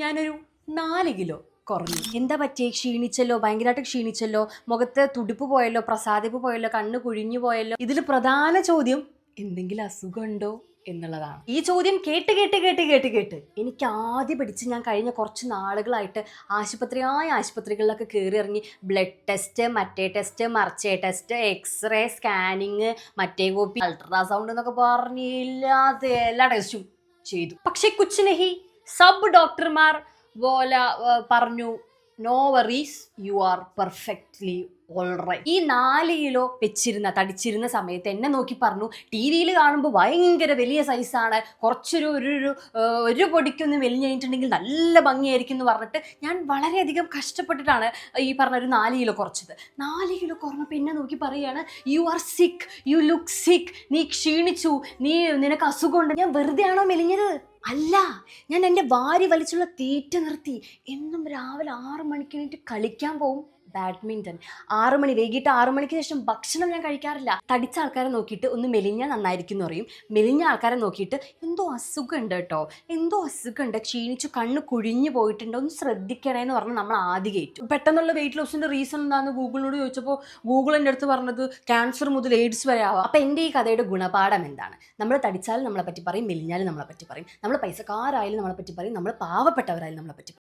ഞാനൊരു 4 കിലോ കുറഞ്ഞു. എന്താ പറ്റിയേ? ക്ഷീണിച്ചല്ലോ, ഭയങ്കരമായിട്ട് ക്ഷീണിച്ചല്ലോ, മുഖത്ത് തുടിപ്പ് പോയല്ലോ, പ്രസാദിപ്പ് പോയല്ലോ, കണ്ണ് കുഴിഞ്ഞു പോയല്ലോ. ഇതിൽ പ്രധാന ചോദ്യം എന്തെങ്കിലും അസുഖമുണ്ടോ എന്നുള്ളതാണ്. ഈ ചോദ്യം കേട്ട് കേട്ട് കേട്ട് കേട്ട് കേട്ട് എനിക്ക് ആദ്യം പിടിച്ച് ഞാൻ കഴിഞ്ഞ കുറച്ച് നാളുകളായിട്ട് ആശുപത്രികളിലൊക്കെ കയറി ഇറങ്ങി ബ്ലഡ് ടെസ്റ്റ്, മറ്റേ ടെസ്റ്റ്, മറിച്ചേ ടെസ്റ്റ്, എക്സ്റേ, സ്കാനിങ്, മറ്റേ കോപ്പി, അൾട്രാസൗണ്ട് എന്നൊക്കെ പറഞ്ഞില്ലാത്ത എല്ലാ ടെസ്റ്റും ചെയ്തു. പക്ഷെ കുച്ച് നഹി, സബ് ഡോക്ടർമാർ പറഞ്ഞു no worries, you are perfectly alright. ഈ 4 കിലോ തടിച്ചിരുന്ന സമയത്ത് എന്നെ നോക്കി പറഞ്ഞു, ടി വിയിൽ കാണുമ്പോൾ ഭയങ്കര വലിയ സൈസാണ്, കുറച്ചൊരു ഒരു പൊടിക്കൊന്ന് മെലിഞ്ഞിട്ടുണ്ടെങ്കിൽ നല്ല ഭംഗിയായിരിക്കും എന്ന് പറഞ്ഞിട്ട് ഞാൻ വളരെയധികം കഷ്ടപ്പെട്ടിട്ടാണ് ഈ പറഞ്ഞൊരു 4 കിലോ കുറച്ചത്. 4 കിലോ കുറഞ്ഞപ്പോൾ എന്നെ നോക്കി പറയുകയാണ്, യു ആർ സിക്ക്, യു ലുക്ക് സിക്ക്, നീ ക്ഷീണിച്ചു, നിനക്ക് അസുഖമുണ്ട്. ഞാൻ വെറുതെ ആണോ മെലിഞ്ഞത്? അല്ല, ഞാൻ എൻ്റെ വാരി വലിച്ചുള്ള തീറ്റ നിർത്തി. എന്നും രാവിലെ 6 മണിക്ക് എണീറ്റ് കളിക്കാൻ പോവും, ബാഡ്മിൻ്റൺ. വൈകിട്ട് 6 മണിക്ക് ശേഷം ഭക്ഷണം ഞാൻ കഴിക്കാറില്ല. തടിച്ച ആൾക്കാരെ നോക്കിയിട്ട് ഒന്ന് മെലിഞ്ഞാൽ നന്നായിരിക്കും എന്ന് പറയും, മെലിഞ്ഞ ആൾക്കാരെ നോക്കിയിട്ട് എന്തോ അസുഖമുണ്ട് കേട്ടോ, എന്തോ അസുഖമുണ്ട്, ക്ഷീണിച്ചു, കണ്ണ് കുഴിഞ്ഞു പോയിട്ടുണ്ട്, ഒന്ന് ശ്രദ്ധിക്കണേ എന്ന് പറഞ്ഞ് നമ്മൾ ആദ്യം കയറ്റും. പെട്ടെന്നുള്ള വെയിറ്റ് ലോസിൻ്റെ റീസൺ എന്താണെന്ന് ഗൂഗിളിനോട് ചോദിച്ചപ്പോൾ ഗൂഗിൾ എൻ്റെ അടുത്ത് പറഞ്ഞത് ക്യാൻസർ മുതൽ എയ്ഡ്സ് വരെ ആവാം. അപ്പം എൻ്റെ ഈ കഥയുടെ ഗുണപാഠം എന്താണ്? നമ്മൾ തടിച്ചാലും നമ്മളെ പറ്റി പറയും, മെലിഞ്ഞാലും നമ്മളെ പറ്റി പറയും, നമ്മൾ പൈസക്കാരായാലും നമ്മളെ പറ്റി പറയും, നമ്മൾ പാവപ്പെട്ടവരായാലും നമ്മളെ പറ്റി പറയും.